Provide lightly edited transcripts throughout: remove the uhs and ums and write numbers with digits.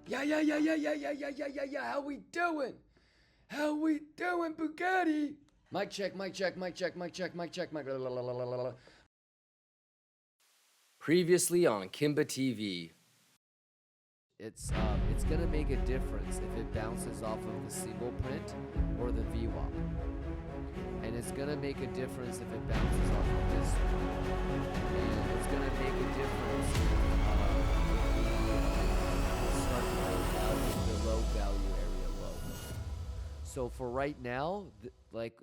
Yeah. How we doing? How we doing, Bugatti? Mic check, mic check, mic check, mic check, mic check, mic. Previously on Kimba TV. It's gonna make a difference if it bounces off of the single print or the VWAP. And it's gonna make a difference if it bounces off of this one. And it's gonna make a difference if we start to break out of the low value area low. So for right now, like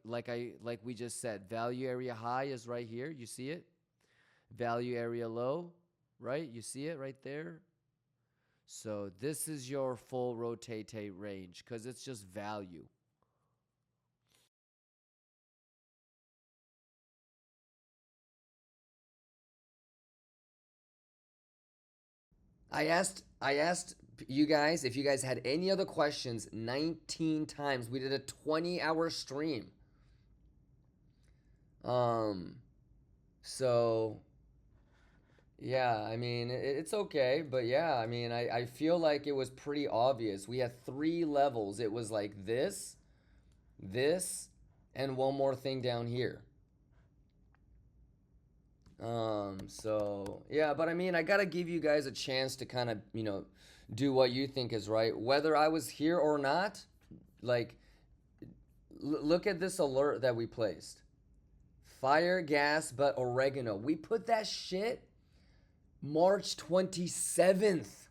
we just said, value area high is right here. You see it? Value area low, right? You see it right there? So this is your full rotate range because it's just value. I asked you guys if you guys had any other questions 19 times. We did a 20-hour stream. So yeah, I mean, it's okay, but yeah, I mean, I feel like it was pretty obvious. We had 3 levels. It was like this, and one more thing down here. So yeah, but I mean, I gotta give you guys a chance to kind of, do what you think is right. Whether I was here or not, like, look at this alert that we placed. Fire, gas, but oregano. We put that shit March 27th.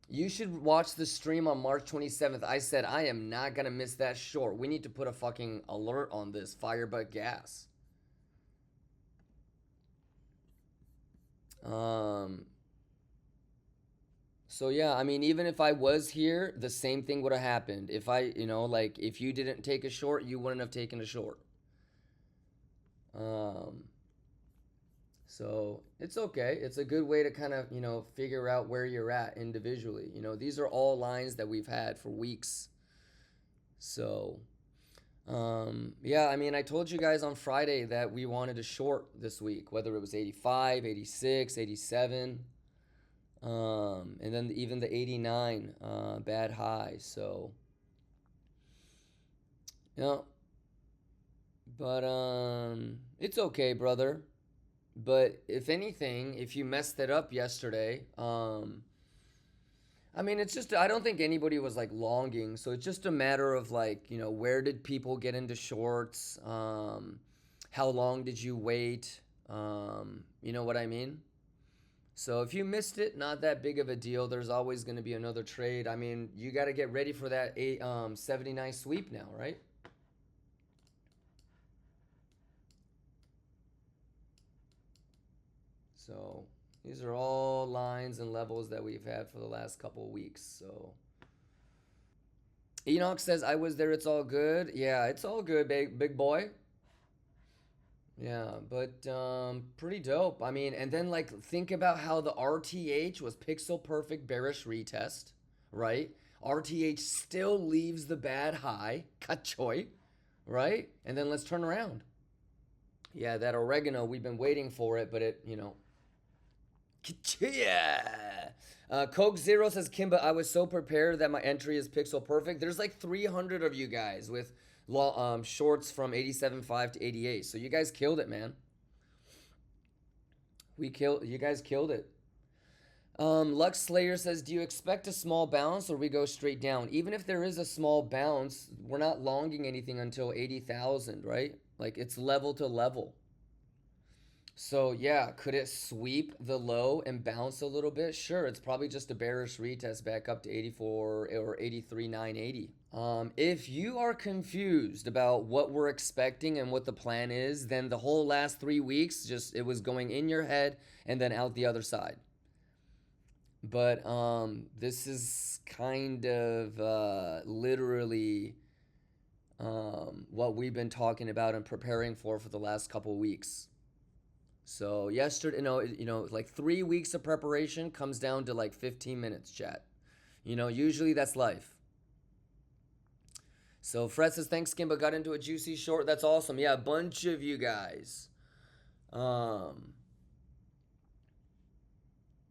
You should watch the stream on March 27th. I said, I am not going to miss that short. We need to put a fucking alert on this. Fire but gas. So yeah, I mean, even if I was here, the same thing would have happened. If like if you didn't take a short, you wouldn't have taken a short. So it's okay. It's a good way to kind of, figure out where you're at individually. These are all lines that we've had for weeks. So, yeah, I mean, I told you guys on Friday that we wanted to short this week, whether it was 85, 86, 87, and then even the 89 bad high. So, yeah, but it's okay, brother. But if anything, if you messed it up yesterday, I mean, it's just, I don't think anybody was like longing. So it's just a matter of like, where did people get into shorts? How long did you wait? You know what I mean? So if you missed it, not that big of a deal. There's always going to be another trade. I mean, you got to get ready for that 79 sweep now, right? So these are all lines and levels that we've had for the last couple of weeks. So Enoch says, I was there, it's all good. Yeah, it's all good, big boy. Yeah, but pretty dope. I mean, and then like think about how the RTH was pixel perfect bearish retest, right? RTH still leaves the bad high, kachoy, right? And then let's turn around. Yeah, that oregano, we've been waiting for it, but it, yeah. Coke Zero says, Kimba, I was so prepared that my entry is pixel perfect. There's like 300 of you guys with shorts from 87.5 to 88. So you guys killed it, man. You guys killed it. Lux Slayer says, do you expect a small bounce or we go straight down? Even if there is a small bounce, we're not longing anything until 80,000, right? Like it's level to level. So yeah, could it sweep the low and bounce a little bit? Sure, it's probably just a bearish retest back up to 84 or 83,980. If you are confused about what we're expecting and what the plan is, then the whole last 3 weeks just it was going in your head and then out the other side. But this is kind of literally what we've been talking about and preparing for the last couple weeks. So yesterday, like 3 weeks of preparation comes down to like 15 minutes, chat. Usually that's life. So Fred says, thanks, Kimba, got into a juicy short. That's awesome. Yeah, a bunch of you guys.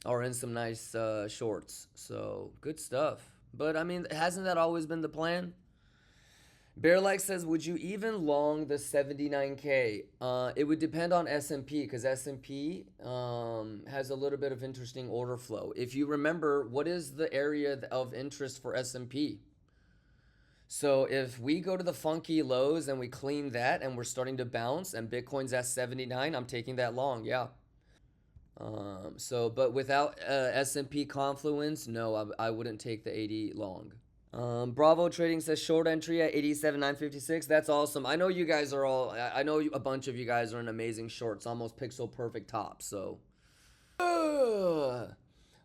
are in some nice shorts. So good stuff. But I mean, hasn't that always been the plan? Bearlike says, would you even long the 79K? It would depend on S&P because S&P has a little bit of interesting order flow. If you remember, what is the area of interest for S&P? So if we go to the funky lows and we clean that and we're starting to bounce and Bitcoin's at 79, I'm taking that long, yeah. But without S&P confluence, no, I wouldn't take the 80 long. Bravo Trading says short entry at 87,956. That's awesome. I know you guys are all, I know a bunch of you guys are in amazing shorts, almost pixel perfect tops. So,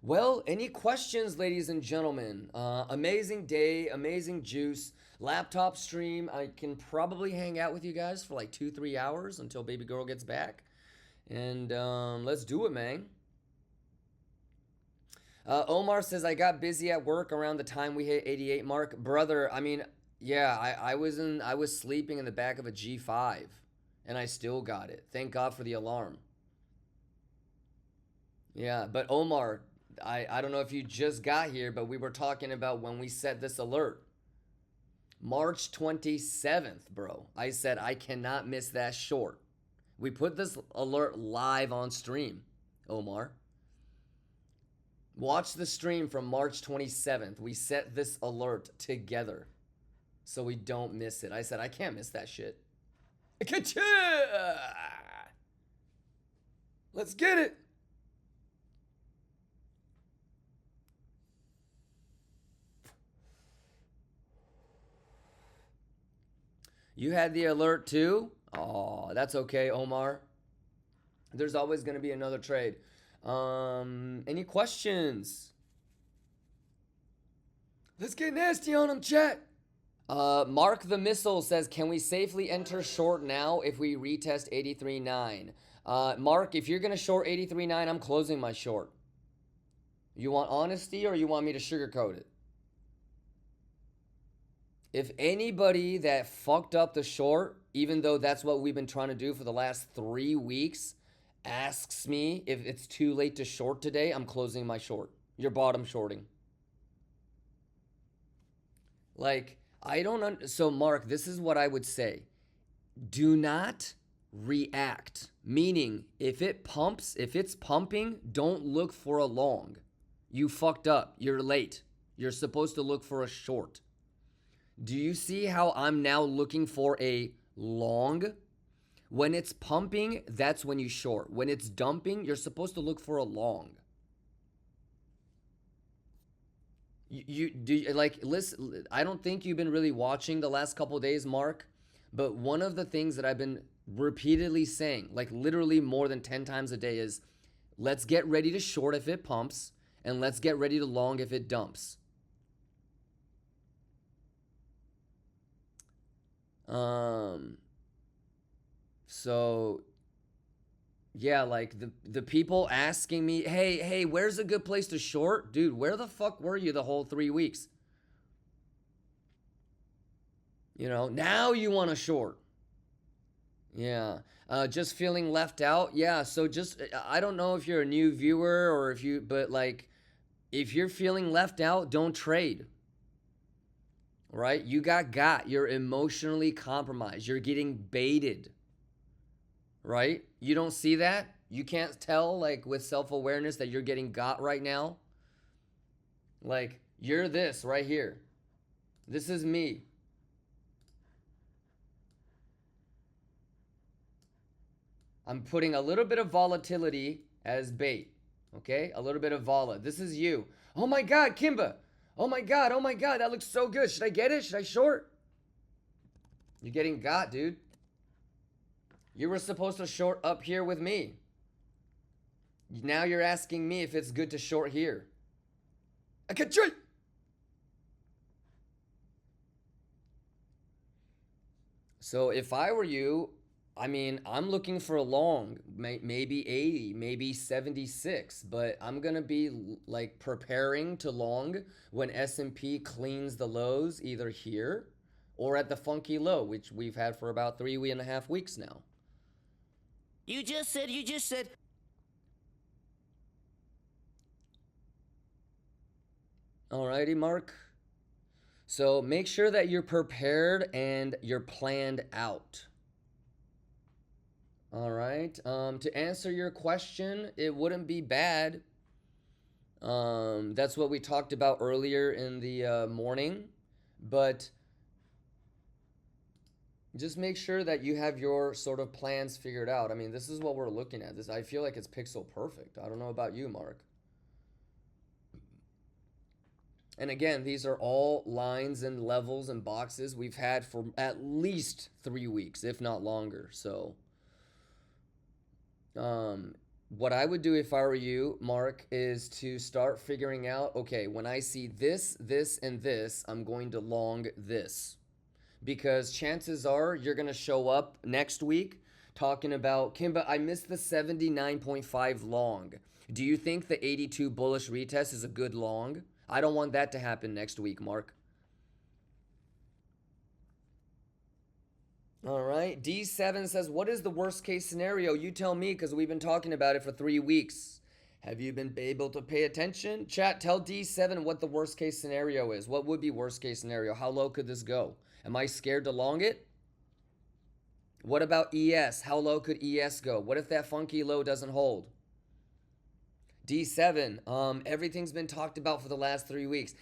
well, any questions, ladies and gentlemen? Amazing day, amazing juice. Laptop stream. I can probably hang out with you guys for like 2-3 hours until baby girl gets back. And let's do it, man. Omar says, I got busy at work around the time we hit 88 mark. Brother, I mean, yeah, I was sleeping in the back of a G5 and I still got it. Thank God for the alarm. Yeah, but Omar, I don't know if you just got here, but we were talking about when we set this alert. March 27th, bro. I said I cannot miss that short. We put this alert live on stream, Omar. Watch the stream from March 27th. We set this alert together so we don't miss it. I said, I can't miss that shit. Let's get it. You had the alert too? Oh, that's okay, Omar. There's always going to be another trade. Any questions? Let's get nasty on them, chat. Mark the Missile says, can we safely enter short now if we retest 83.9? Mark, if you're going to short 83.9, I'm closing my short. You want honesty or you want me to sugarcoat it? If anybody that fucked up the short, even though that's what we've been trying to do for the last 3 weeks, asks me if it's too late to short today, I'm closing my short. You're bottom shorting. Like, I don't... So, Mark, this is what I would say. Do not react. Meaning, if it pumps, if it's pumping, don't look for a long. You fucked up. You're late. You're supposed to look for a short. Do you see how I'm now looking for a long? When it's pumping, that's when you short. When it's dumping, you're supposed to look for a long. You do like listen. I don't think you've been really watching the last couple of days, Mark. But one of the things that I've been repeatedly saying, like literally more than 10 times a day, is let's get ready to short if it pumps, and let's get ready to long if it dumps. So yeah, like the people asking me, hey, where's a good place to short? Dude, where the fuck were you the whole 3 weeks? You know, now you want to short. Yeah. Just feeling left out. Yeah, so just I don't know if you're a new viewer or if you, but like if you're feeling left out, don't trade. Right? You got. You're emotionally compromised. You're getting baited. Right? You don't see that? You can't tell, like, with self-awareness that you're getting got right now? Like, you're this right here. This is me. I'm putting a little bit of volatility as bait. Okay? A little bit of vola. This is you. Oh my God, Kimba. Oh my God, that looks so good. Should I get it? Should I short? You're getting got, dude. You were supposed to short up here with me. Now you're asking me if it's good to short here. I can trade. So if I were you, I mean, I'm looking for a long, maybe 80, maybe 76, but I'm going to be like preparing to long when S&P cleans the lows either here or at the funky low, which we've had for about 3.5 weeks now. You just said. Alrighty, Mark. So make sure that you're prepared and you're planned out. All right. To answer your question, it wouldn't be bad. That's what we talked about earlier in the morning. But just make sure that you have your sort of plans figured out. I mean, this is what we're looking at. This, I feel like it's pixel perfect. I don't know about you, Mark. And again, these are all lines and levels and boxes we've had for at least 3 weeks, if not longer. So, what I would do if I were you, Mark, is to start figuring out, okay, when I see this, this, and this, I'm going to long this. Because chances are you're going to show up next week talking about, Kimba, I missed the 79.5 long. Do you think the 82 bullish retest is a good long? I don't want that to happen next week, Mark. All right. D7 says, what is the worst case scenario? You tell me because we've been talking about it for 3 weeks. Have you been able to pay attention? Chat, tell D7 what the worst case scenario is. What would be worst case scenario? How low could this go? Am I scared to long it? What about ES? How low could ES go? What if that funky low doesn't hold? D7, everything's been talked about for the last 3 weeks.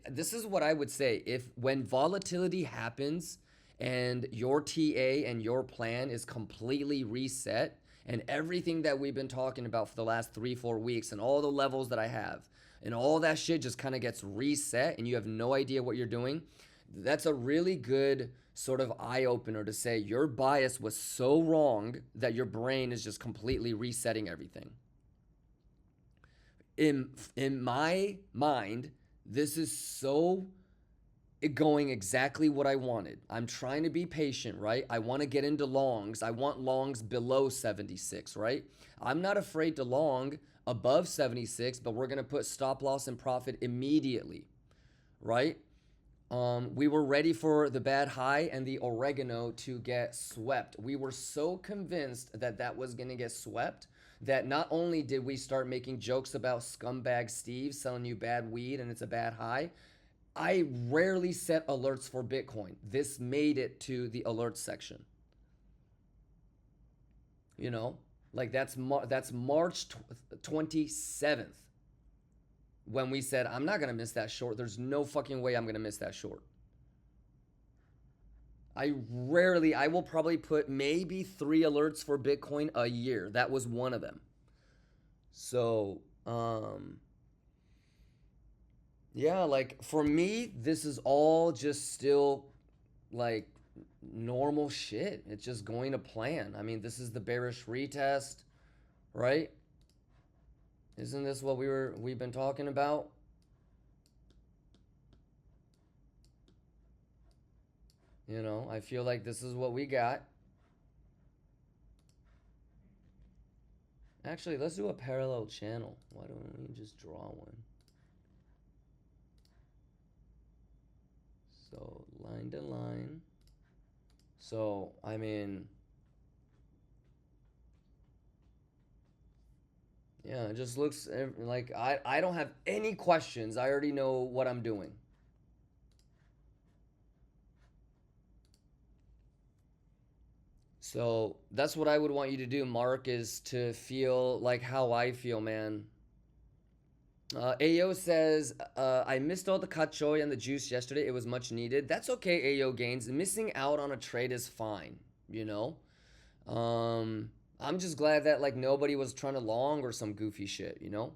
This is what I would say. If when volatility happens and your TA and your plan is completely reset and everything that we've been talking about for the last 3-4 weeks and all the levels that I have and all that shit just kind of gets reset and you have no idea what you're doing, that's a really good sort of eye opener to say your bias was so wrong that your brain is just completely resetting everything. In my mind, this is so going exactly what I wanted. I'm trying to be patient, right? I want to get into longs. I want longs below 76, right? I'm not afraid to long above 76, but we're going to put stop loss and profit immediately, right? We were ready for the bad high and the oregano to get swept. We were so convinced that that was going to get swept that not only did we start making jokes about scumbag Steve selling you bad weed and it's a bad high, I rarely set alerts for Bitcoin. This made it to the alert section. You know, like that's March 27th when we said, I'm not going to miss that short. There's no fucking way I'm going to miss that short. I will probably put maybe 3 alerts for Bitcoin a year. That was one of them. So, yeah, like for me, this is all just still like normal shit. It's just going to plan. I mean, this is the bearish retest, right? Isn't this what we've been talking about? You know, I feel like this is what we got. Actually, let's do a parallel channel. Why don't we just draw one? So, line to line. So, I mean, yeah, it just looks like I don't have any questions. I already know what I'm doing. So that's what I would want you to do, Mark, is to feel like how I feel, man. Ayo says, I missed all the katchoy and the juice yesterday. It was much needed. That's okay, Ayo Gains. Missing out on a trade is fine, you know? I'm just glad that like nobody was trying to long or some goofy shit, you know?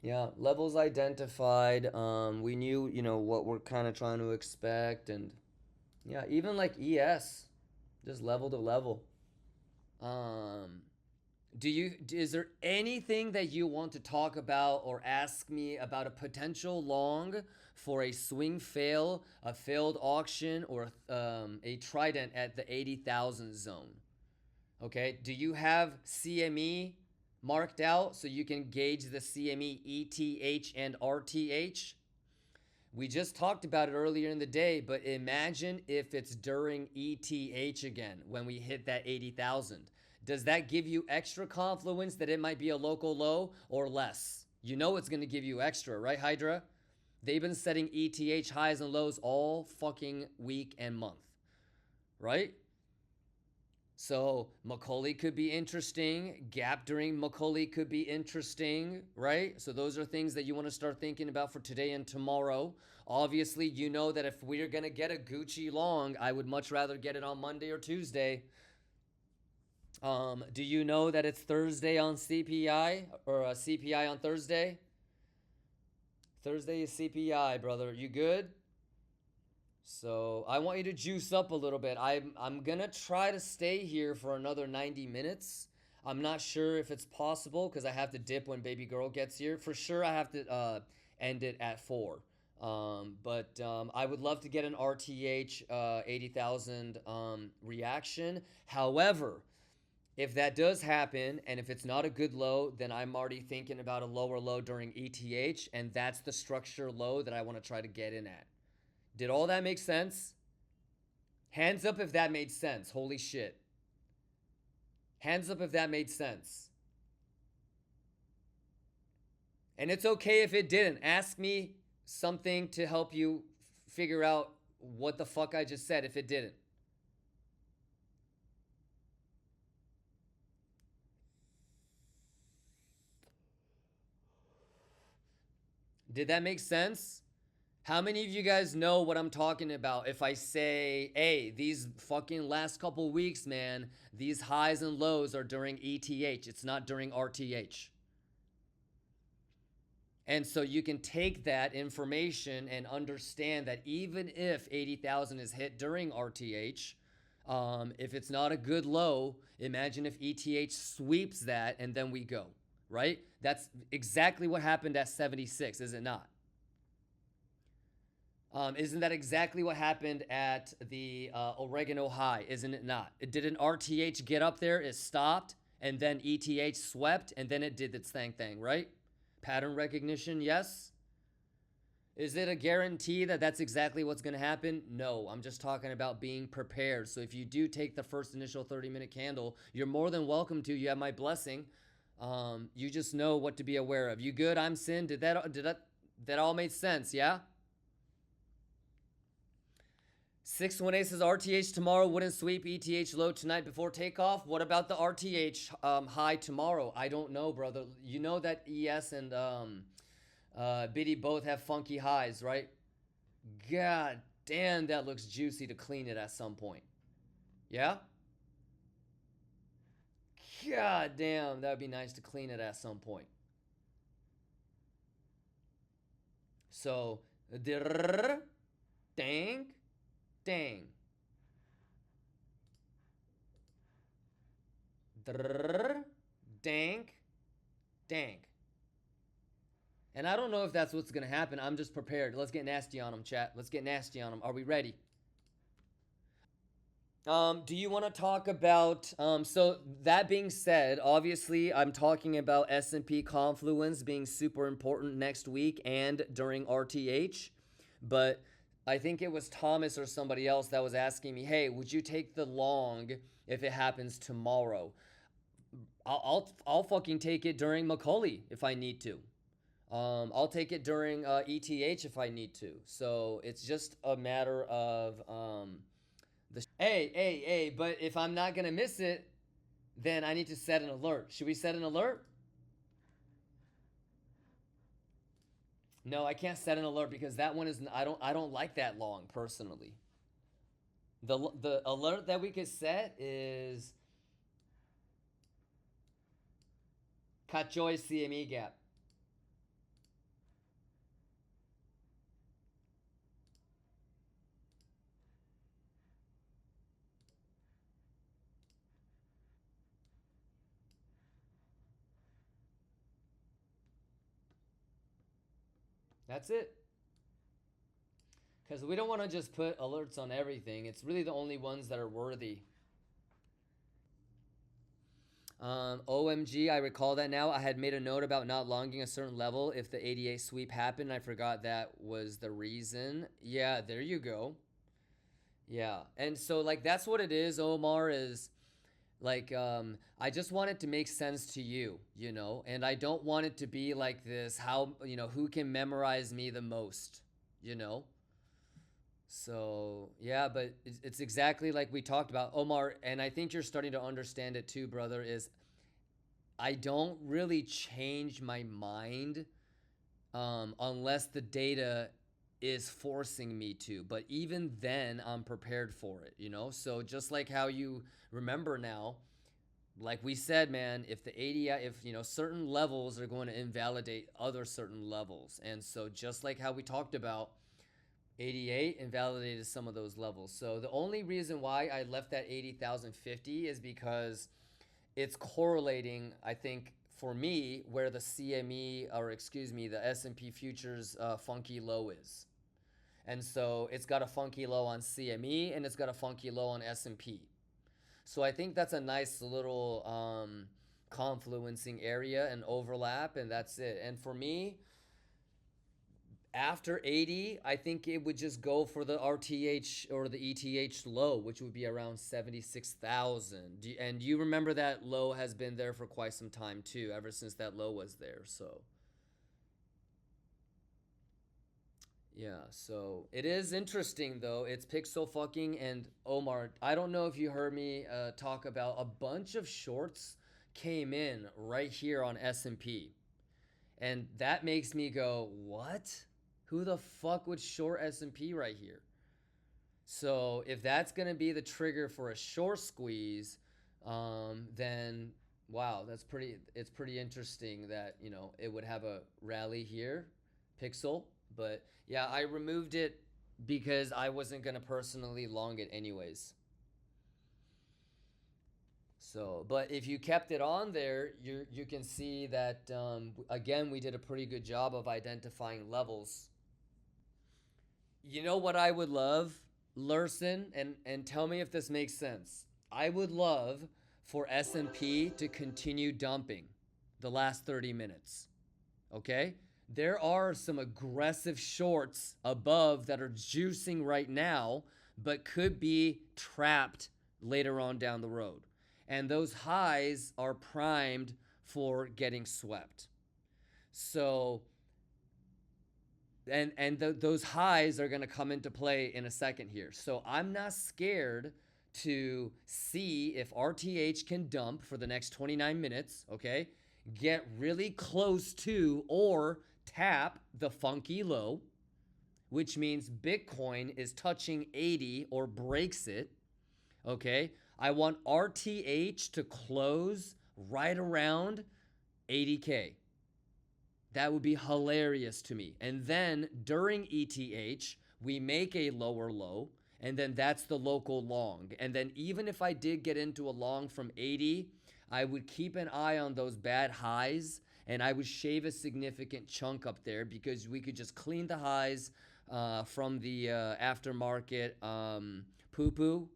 Yeah, levels identified. We knew, you know, what we're kind of trying to expect. And yeah, even like ES. Just level to level. Is there anything that you want to talk about or ask me about a potential long for a swing fail, a failed auction, or a trident at the 80,000 zone? Okay, do you have CME marked out so you can gauge the CME ETH and RTH? We just talked about it earlier in the day, but imagine if it's during ETH again when we hit that 80,000. Does that give you extra confluence that it might be a local low or less? You know it's going to give you extra, right, Hydra? They've been setting ETH highs and lows all fucking week and month, right? So Macaulay could be interesting. Gap during Macaulay could be interesting, right? So those are things that you want to start thinking about for today and tomorrow. Obviously, you know that if we're going to get a Gucci long, I would much rather get it on Monday or Tuesday. Do you know that it's Thursday on CPI or CPI on Thursday? Thursday is CPI, brother. You good? So I want you to juice up a little bit. I'm gonna try to stay here for another 90 minutes. I'm not sure if it's possible because I have to dip when baby girl gets here. For sure, I have to end it at 4. But I would love to get an RTH 80,000 reaction. However, if that does happen, and if it's not a good low, then I'm already thinking about a lower low during ETH, and that's the structure low that I want to try to get in at. Did all that make sense? Hands up if that made sense. Holy shit. Hands up if that made sense. And it's okay if it didn't. Ask me something to help you figure out what the fuck I just said if it didn't. Did that make sense? How many of you guys know what I'm talking about if I say, hey, these fucking last couple weeks, man, these highs and lows are during ETH. It's not during RTH. And so you can take that information and understand that even if 80,000 is hit during RTH, if it's not a good low, imagine if ETH sweeps that and then we go, right? That's exactly what happened at 76, is it not? Isn't that exactly what happened at the oregano high? Isn't it not? Did an RTH get up there? It stopped, and then ETH swept, and then it did its thing, right? Pattern recognition, yes. Is it a guarantee that that's exactly what's going to happen? No, I'm just talking about being prepared. So if you do take the first initial 30-minute candle, you're more than welcome to. You have my blessing. You just know what to be aware of. You good? I'm Sin. Did that all made sense? Yeah. 618 says RTH tomorrow wouldn't sweep ETH low tonight before takeoff. What about the RTH high tomorrow? I don't know, brother. You know that ES and Biddy both have funky highs, right? God damn, that looks juicy to clean it at some point. Yeah? God damn, that would be nice to clean it at some point. So, dang. Dang. Dank. Dank. And I don't know if that's what's going to happen. I'm just prepared. Let's get nasty on them, chat. Let's get nasty on them. Are we ready? Do you want to talk about, so that being said, obviously I'm talking about S&P confluence being super important next week and during RTH, but I think it was Thomas or somebody else that was asking me, hey, would you take the long if it happens tomorrow? I'll fucking take it during Macaulay if I need to. I'll take it during ETH if I need to. So it's just a matter of hey, but if I'm not gonna miss it, then I need to set an alert. Should we set an alert? No, I can't set an alert because that one is I don't like that long personally. The alert that we could set is Kachoy CME gap. That's it. Because we don't want to just put alerts on everything. It's really the only ones that are worthy. OMG, I recall that now. I had made a note about not longing a certain level if the ADA sweep happened. I forgot that was the reason. Yeah, there you go. Yeah. And so, like, that's what it is, Omar, is Like, I just want it to make sense to you, you know, and I don't want it to be like this, how, you know, who can memorize me the most, you know? So, yeah, but it's exactly like we talked about, Omar, and I think you're starting to understand it too, brother, is I don't really change my mind unless the data is forcing me to. But even then, I'm prepared for it, you know? So just like how you remember now, like we said, man, if the ADI, if, you know, certain levels are going to invalidate other certain levels. And so just like how we talked about, 88 invalidated some of those levels. So the only reason why I left that 80,050 is because it's correlating, I think, for me, where the CME, or excuse me, the S&P futures funky low is. And so it's got a funky low on CME and it's got a funky low on S&P. So I think that's a nice little confluencing area and overlap, and that's it. And for me, after 80, I think it would just go for the RTH or the ETH low, which would be around 76,000. And you remember that low has been there for quite some time too, ever since that low was there. So yeah, so it is interesting though. It's pixel fucking, and Omar, I don't know if you heard me talk about a bunch of shorts came in right here on S&P. And that makes me go, what? Who the fuck would short S&P right here? So if that's going to be the trigger for a short squeeze, then wow, it's pretty interesting that, you know, it would have a rally here, pixel. But yeah, I removed it because I wasn't going to personally long it anyways. So, but if you kept it on there, you can see that, again, we did a pretty good job of identifying levels. You know what I would love, Lurson, and tell me if this makes sense. I would love for S&P to continue dumping the last 30 minutes. Okay? There are some aggressive shorts above that are juicing right now, but could be trapped later on down the road. And those highs are primed for getting swept. So, those highs are going to come into play in a second here. So I'm not scared to see if RTH can dump for the next 29 minutes, okay? Get really close to or tap the funky low, which means Bitcoin is touching 80 or breaks it, okay? I want RTH to close right around 80K. That would be hilarious to me. And then during ETH, we make a lower low, and then that's the local long. And then even if I did get into a long from 80, I would keep an eye on those bad highs, and I would shave a significant chunk up there because we could just clean the highs from the aftermarket poo-poo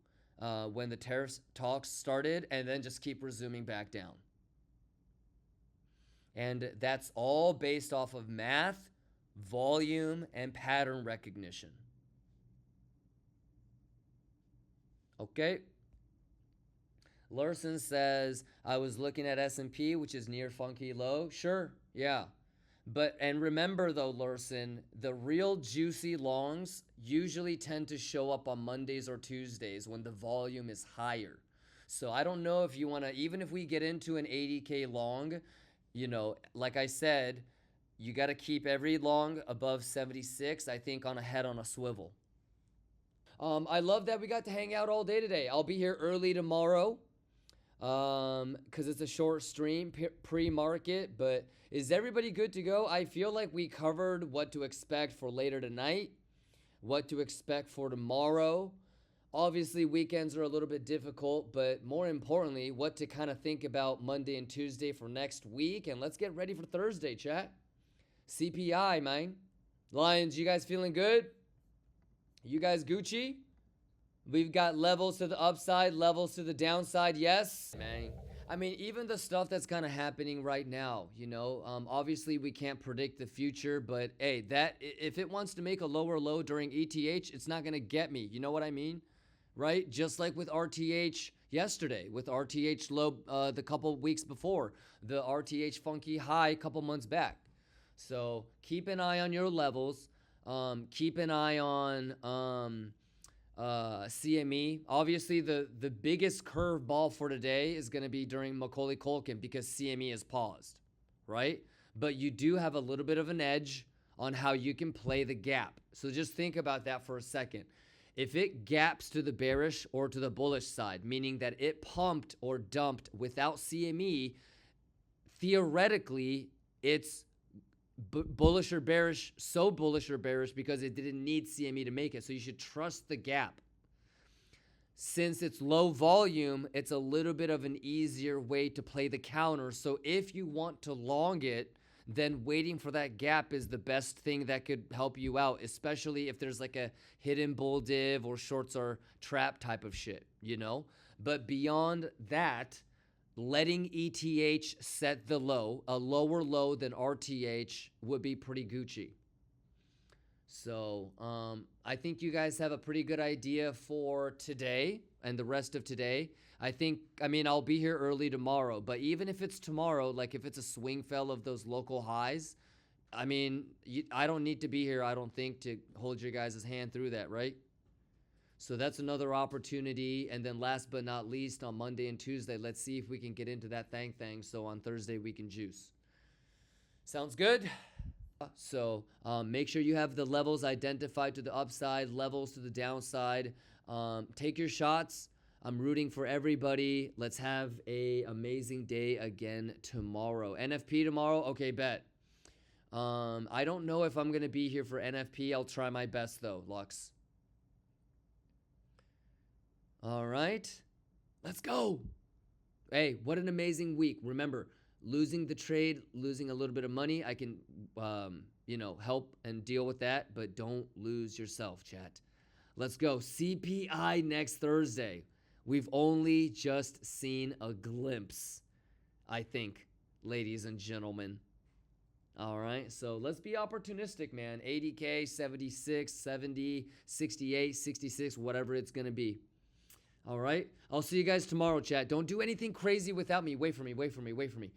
when the tariff talks started, and then just keep resuming back down. And that's all based off of math, volume, and pattern recognition. Okay. Larson says, I was looking at S&P, which is near funky low. Sure, yeah. But, and remember though, Larson, the real juicy longs usually tend to show up on Mondays or Tuesdays when the volume is higher. So I don't know if you want to, even if we get into an 80K long, you know, like I said, you got to keep every long above 76, I think, on a head on a swivel. I love that we got to hang out all day today. I'll be here early tomorrow because it's a short stream, pre-market. But is everybody good to go? I feel like we covered what to expect for later tonight, what to expect for tomorrow. Obviously, weekends are a little bit difficult, but more importantly, what to kind of think about Monday and Tuesday for next week. And let's get ready for Thursday, chat. CPI, man. Lions, you guys feeling good? You guys Gucci? We've got levels to the upside, levels to the downside. Yes, man. I mean, even the stuff that's kind of happening right now, you know, obviously we can't predict the future, but hey, that if it wants to make a lower low during ETH, it's not going to get me. You know what I mean? Right? Just like with RTH, yesterday with RTH low the couple weeks before, the RTH funky high a couple months back. So keep an eye on your levels. Keep an eye on CME. Obviously, the biggest curveball for today is going to be during Macaulay Culkin because CME is paused, right? But you do have a little bit of an edge on how you can play the gap. So just think about that for a second. If it gaps to the bearish or to the bullish side, meaning that it pumped or dumped without CME, theoretically, it's bullish or bearish, so bullish or bearish because it didn't need CME to make it. So you should trust the gap. Since it's low volume, it's a little bit of an easier way to play the counter. So if you want to long it, then waiting for that gap is the best thing that could help you out, especially if there's like a hidden bull div or shorts are trap type of shit, you know? But beyond that, letting ETH set the low, a lower low than RTH would be pretty Gucci. So I think you guys have a pretty good idea for today and the rest of today. I mean, I'll be here early tomorrow, but even if it's tomorrow, like if it's a swing fell of those local highs, I mean, I don't need to be here, I don't think, to hold your guys' hand through that, right? So that's another opportunity. And then last but not least, on Monday and Tuesday, let's see if we can get into that thing. So on Thursday, we can juice. Sounds good? So make sure you have the levels identified to the upside, levels to the downside. Take your shots. I'm rooting for everybody. Let's have an amazing day again tomorrow. NFP tomorrow? Okay, bet. I don't know if I'm going to be here for NFP. I'll try my best, though, Lux. All right. Let's go. Hey, what an amazing week. Remember, losing the trade, losing a little bit of money, I can, help and deal with that, but don't lose yourself, chat. Let's go. CPI next Thursday. We've only just seen a glimpse, I think, ladies and gentlemen. All right, so let's be opportunistic, man. 80K, 76, 70, 68, 66, whatever it's going to be. All right, I'll see you guys tomorrow, chat. Don't do anything crazy without me. Wait for me, wait for me, wait for me.